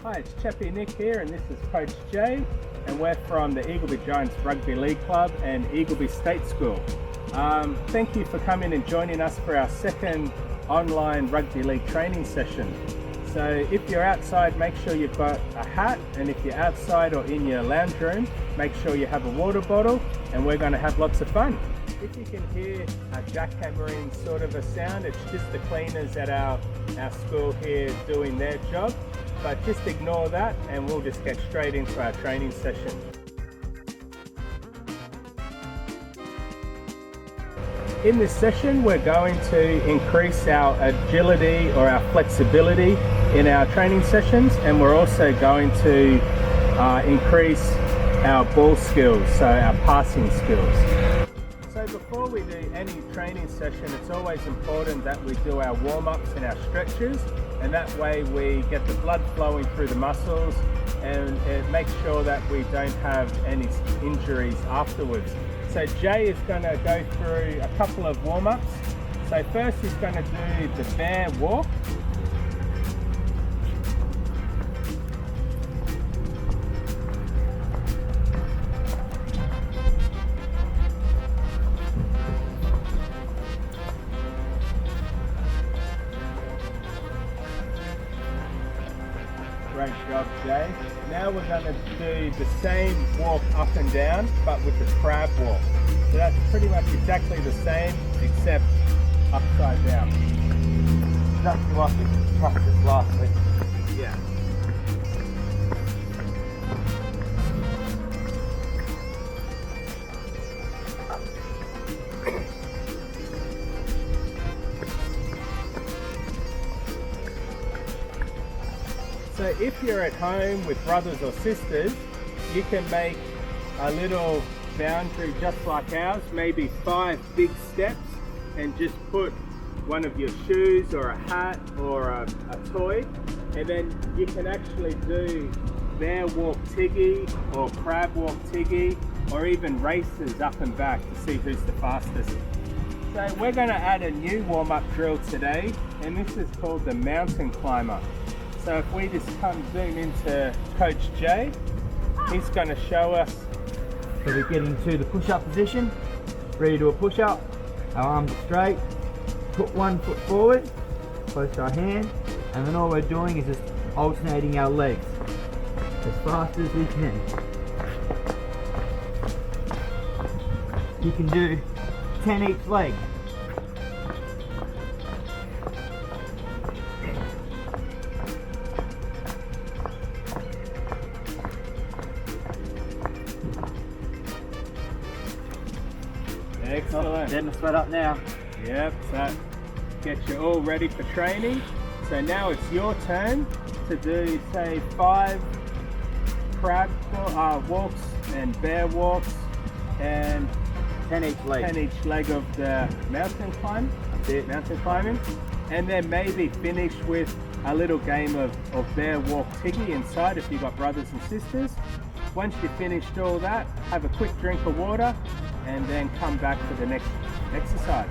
Hi, it's Chappie Nick here, and this is Coach Jay, and we're from the Eagleby Giants Rugby League Club and Eagleby State School. Thank you for coming and joining us for our second online rugby league training session. So if you're outside, make sure you've got a hat, and if you're outside or in your lounge room, make sure you have a water bottle, and we're going to have lots of fun. If you can hear a jackhammering sort of a sound, it's just the cleaners at our school here doing their job. But just ignore that and we'll just get straight into our training session. In this session, we're going to increase our agility or our flexibility in our training sessions, and we're also going to increase our ball skills, so our passing skills. So before we do any training session, it's always important that we do our warm-ups and our stretches, and that way we get the blood flowing through the muscles and it makes sure that we don't have any injuries afterwards. So Jay is going to go through a couple of warm-ups. So first he's going to do the bear walk. Great job, Jay. Now we're going to do the same walk up and down, but with the crab walk. So that's pretty much exactly the same, except upside down. Exactly like we practiced last week. Yeah. So if you're at home with brothers or sisters, you can make a little boundary just like ours, maybe 5 big steps, and just put one of your shoes or a hat or a toy, and then you can actually do bear walk tiggy or crab walk tiggy, or even races up and back to see who's the fastest. So we're going to add a new warm-up drill today, and this is called the mountain climber. So if we just come zoom into Coach Jay, he's going to show us. So we get into the push-up position, ready to do a push-up, our arms are straight, put one foot forward, close to our hand, and then all we're doing is just alternating our legs as fast as we can. You can do 10 each leg. Excellent. Getting the sweat up now. Yep, so get you all ready for training. So now it's your turn to do, say, 5 crab walks and bear walks and 10 each leg. 10 each leg of the mountain climb. That's it, mountain climbing. And then maybe finish with a little game of bear walk tiggy inside if you've got brothers and sisters. Once you've finished all that, have a quick drink of water and then come back for the next exercise.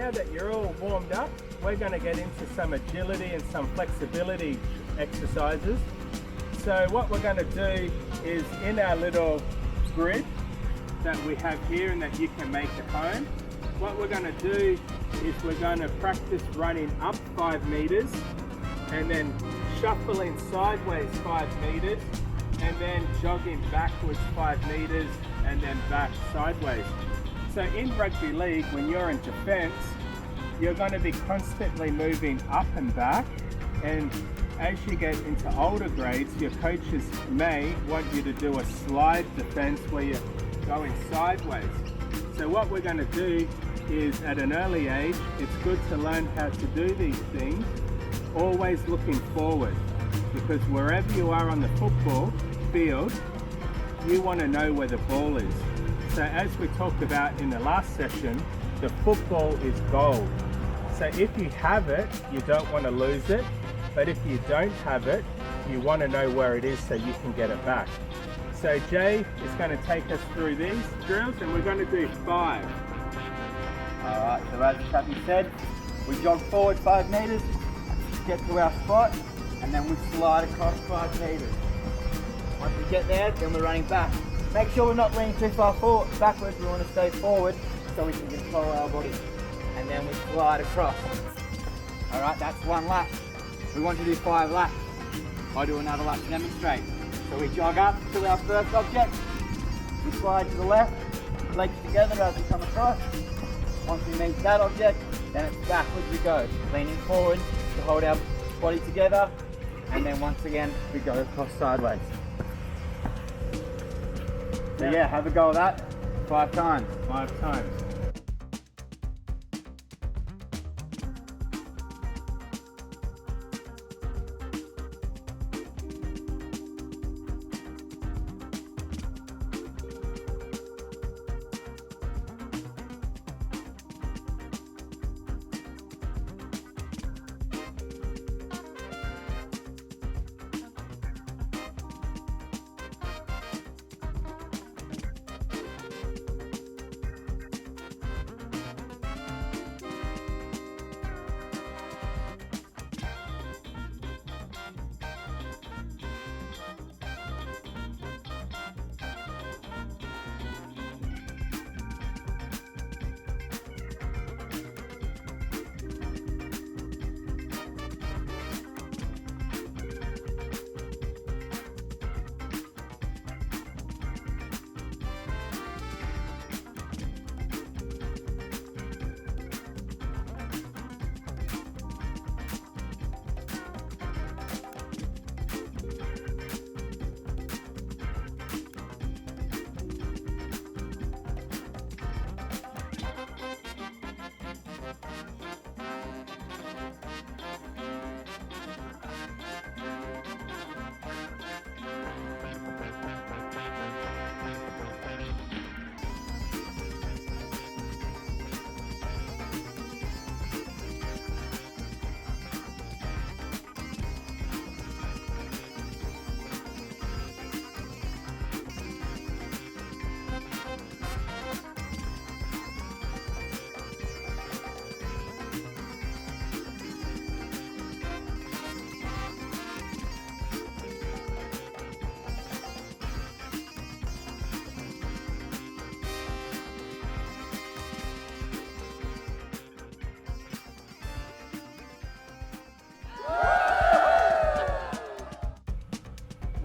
now that you're all warmed up, we're going to get into some agility and some flexibility exercises. So what we're going to do is, in our little grid that we have here and that you can make at home, what we're going to do is we're going to practice running up 5 meters and then shuffling sideways 5 meters and then jogging backwards 5 meters and then back sideways. So in rugby league, when you're in defence, you're going to be constantly moving up and back, and as you get into older grades, your coaches may want you to do a slide defence where you're going sideways. So what we're going to do is, at an early age, it's good to learn how to do these things, always looking forward, because wherever you are on the football field, you want to know where the ball is. So as we talked about in the last session, the football is gold. So if you have it, you don't want to lose it. But if you don't have it, you want to know where it is so you can get it back. So Jay is going to take us through these drills, and we're going to do 5. Alright, so as Chappie said, we jog forward 5 meters, get to our spot, and then we slide across 5 meters. Once we get there, then we're running back. Make sure we're not leaning too far forward, backwards. We want to stay forward so we can control our body. And then we slide across. Alright, that's 1 lap. We want to do 5 laps. I'll do another lap to demonstrate. So we jog up to our first object. We slide to the left, legs together as we come across. Once we meet that object, then it's backwards we go. Leaning forward to hold our body together. And then once again, we go across sideways. So yeah, have a go at that 5 times. 5 times.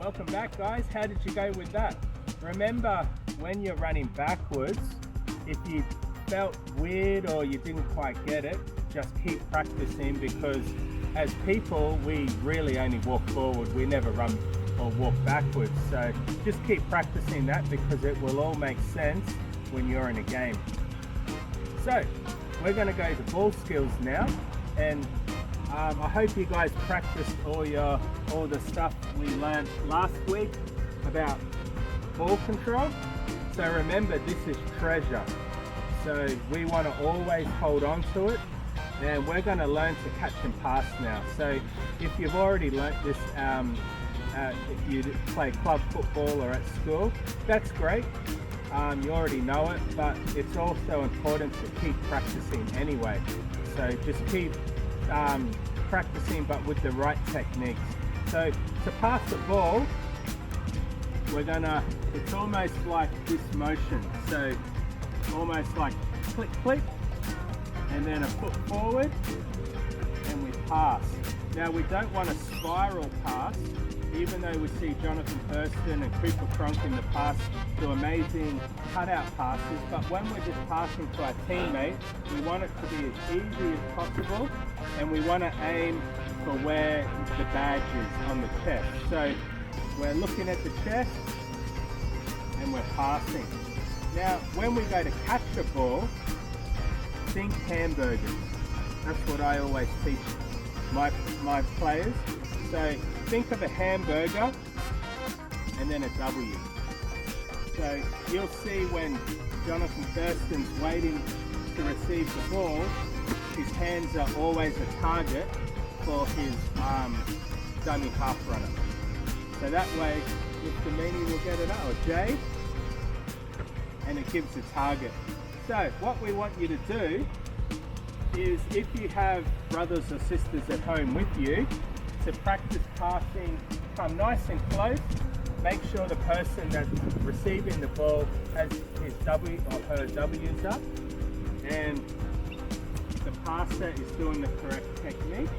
Welcome back, guys. How did you go with that? Remember, when you're running backwards, if you felt weird or you didn't quite get it, just keep practicing, because as people, we really only walk forward. We never run or walk backwards. So just keep practicing that, because it will all make sense when you're in a game. So we're going to go to ball skills now, and I hope you guys practiced all the stuff we learned last week about ball control. So remember, this is treasure. So we want to always hold on to it, and we're going to learn to catch and pass now. So if you've already learnt this, if you play club football or at school, that's great. you already know it, but it's also important to keep practicing anyway. So just keep practicing, but with the right techniques. So to pass the ball, it's almost like this motion. So almost like click, click, and then a foot forward, and we pass. Now we don't want a spiral pass, even though we see Jonathan Thurston and Cooper Cronk in the past do amazing cutout passes, but when we're just passing to our teammate, we want it to be as easy as possible, and we want to aim for where the badge is on the chest. So we're looking at the chest and we're passing. Now when we go to catch the ball, think hamburgers. That's what I always teach my players. So think of a hamburger and then a W. So you'll see when Jonathan Thurston's waiting to receive the ball, his hands are always a target for his dummy half runner. So that way Mr. Meany will get it up, or Jay, and it gives a target. So what we want you to do is, if you have brothers or sisters at home with you, to practice passing, come nice and close, make sure the person that's receiving the ball has his W or her W's up, and the passer is doing the correct technique.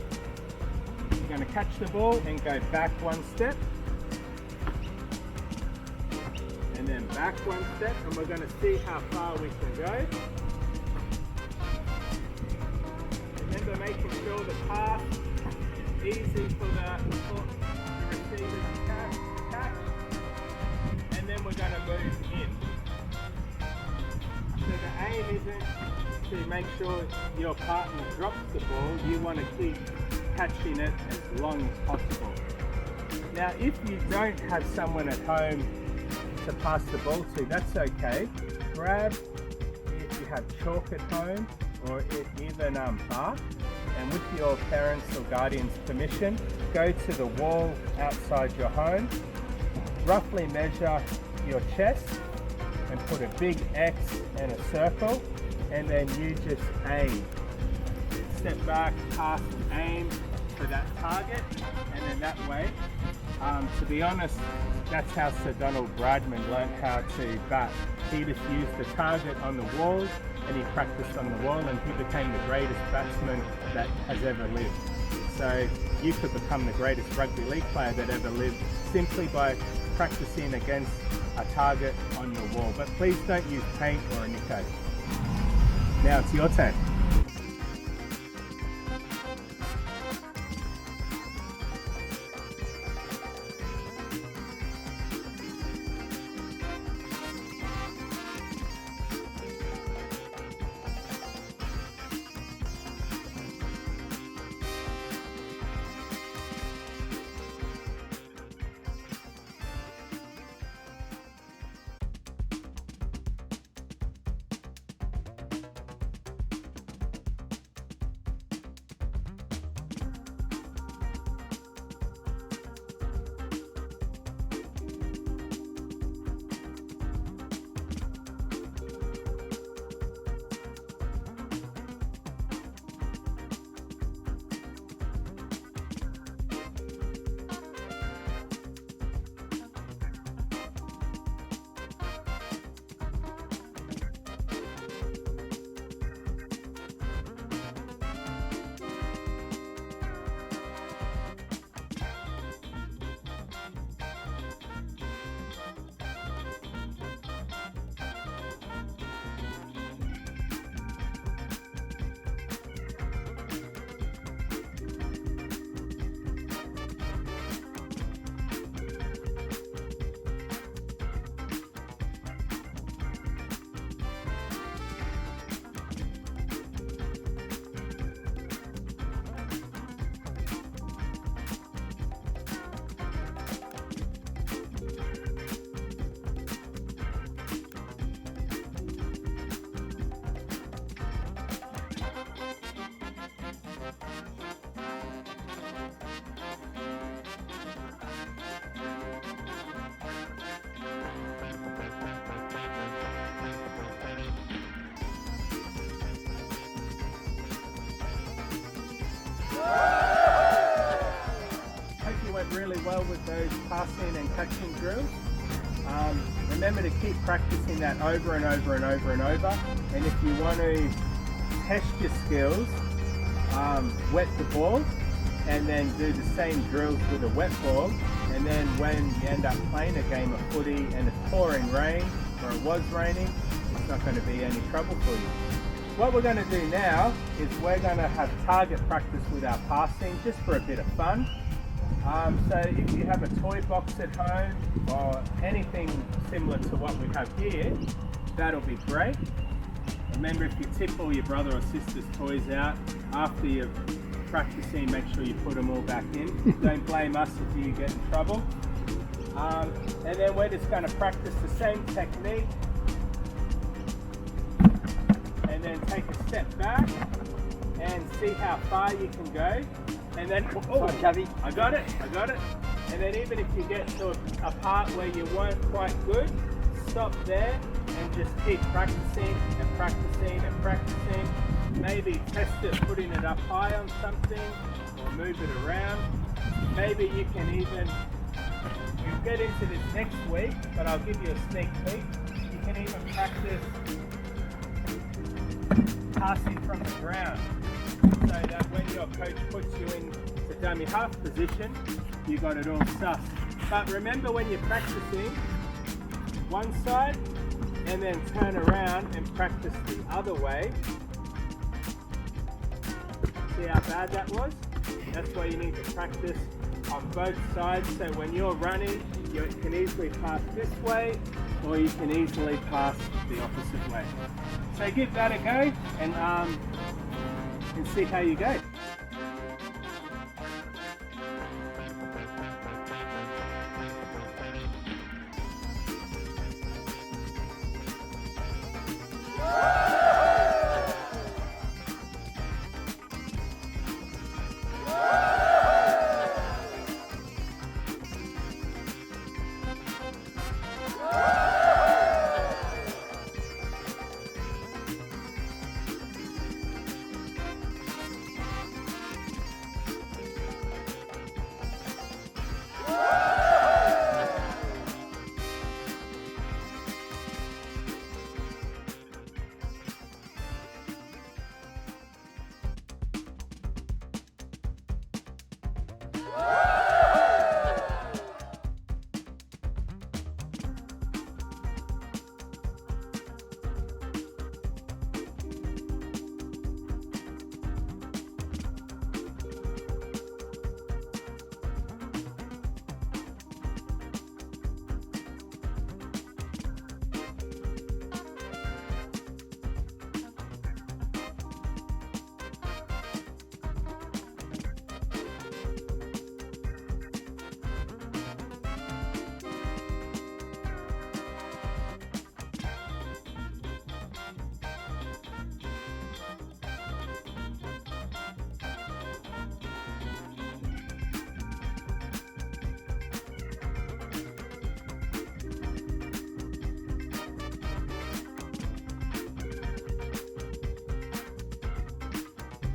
You're going to catch the ball and go back one step, and then back one step, and we're going to see how far we can go. Remember, making sure the pass is easy for the receiver to catch, and then we're going to move in. So the aim isn't to make sure your partner drops the ball, you want to keep catching it as long as possible. Now if you don't have someone at home to pass the ball to, that's okay. Grab, if you have chalk at home, or even bark, and with your parents' or guardian's permission, go to the wall outside your home, roughly measure your chest and put a big X and a circle, and then you just aim. Step back, pass, aim for that target, and then that way, to be honest, that's how Sir Donald Bradman learned how to bat. He just used the target on the walls, and he practiced on the wall, and he became the greatest batsman that has ever lived. So you could become the greatest rugby league player that ever lived simply by practicing against a target on your wall. But please don't use paint or a Nico. Now it's your turn. you went really well with those passing and catching drills. Remember to keep practicing that over and over and over and over. And if you want to test your skills, wet the ball and then do the same drills with a wet ball. And then when you end up playing a game of footy and it's pouring rain, or it was raining, it's not going to be any trouble for you. What we're going to do now is we're going to have target practice with our passing just for a bit of fun. So if you have a toy box at home or anything similar to what we have here, that'll be great. Remember, if you tip all your brother or sister's toys out after you're practicing, make sure you put them all back in. Don't blame us if you get in trouble. And then we're just going to practice the same technique and then take a step back and see how far you can go. And then, oh, I got it. And then even if you get to a part where you weren't quite good, stop there and just keep practicing and practicing and practicing. Maybe test it, putting it up high on something or move it around. Maybe you can even, we'll get into this next week, but I'll give you a sneak peek. You can even practice passing from the ground, so that when your coach puts you in the dummy half position, you got it all sussed. But remember, when you're practicing one side and then turn around and practice the other way. See how bad that was? That's why you need to practice on both sides, so when you're running, you can easily pass this way or you can easily pass the opposite way. So give that a go and see how you go.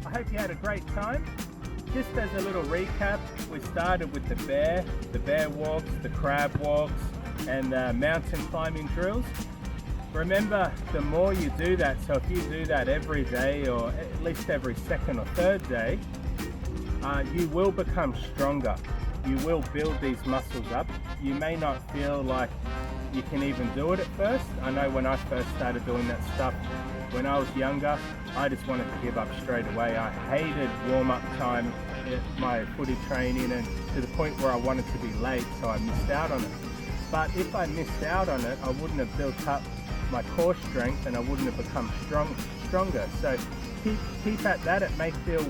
I hope you had a great time. Just as a little recap, we started with the bear walks, the crab walks, and the mountain climbing drills. Remember, the more you do that, so if you do that every day or at least every second or third day, you will become stronger. You will build these muscles up. You may not feel like you can even do it at first. I know when I first started doing that stuff when I was younger, I just wanted to give up straight away. I hated warm-up time at my footy training, and to the point where I wanted to be late, so I missed out on it. But if I missed out on it, I wouldn't have built up my core strength and I wouldn't have become stronger. So keep at that. It may feel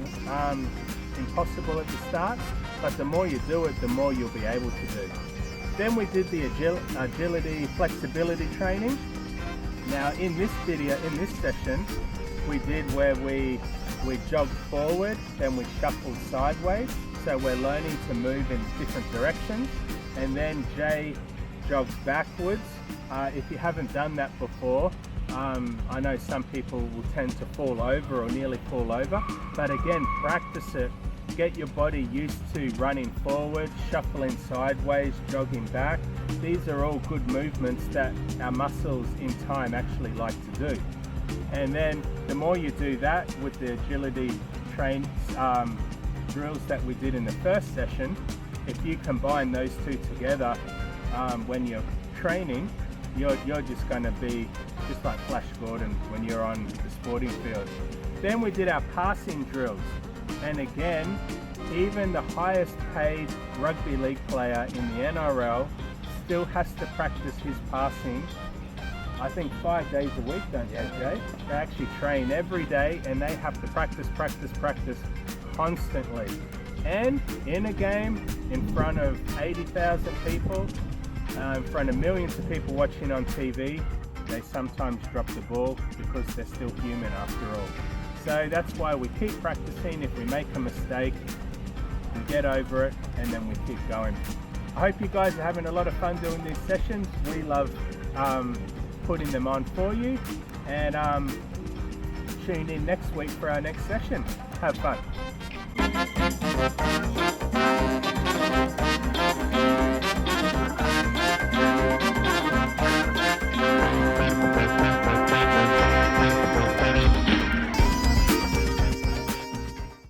impossible at the start, but the more you do it, the more you'll be able to do. Then we did the agility, flexibility training. Now in this video, in this session, we did where we jogged forward, then we shuffled sideways. So we're learning to move in different directions. And then Jay jogged backwards. If you haven't done that before, I know some people will tend to fall over or nearly fall over. But again, practice it get your body used to running forward, shuffling sideways, jogging back. These are all good movements that our muscles in time actually like to do. And then the more you do that with the agility drills that we did in the first session, if you combine those two together when you're training, you're just going to be just like Flash Gordon when you're on the sporting field. Then we did our passing drills, and again, even the highest paid rugby league player in the NRL still has to practice his passing, I think 5 days a week, don't they, Jay? They actually train every day and they have to practice constantly. And in a game, in front of 80,000 people, in front of millions of people watching on TV, they sometimes drop the ball because they're still human after all. So that's why we keep practicing. If we make a mistake, we get over it and then we keep going. I hope you guys are having a lot of fun doing these sessions. We love putting them on for you, and tune in next week for our next session. Have fun.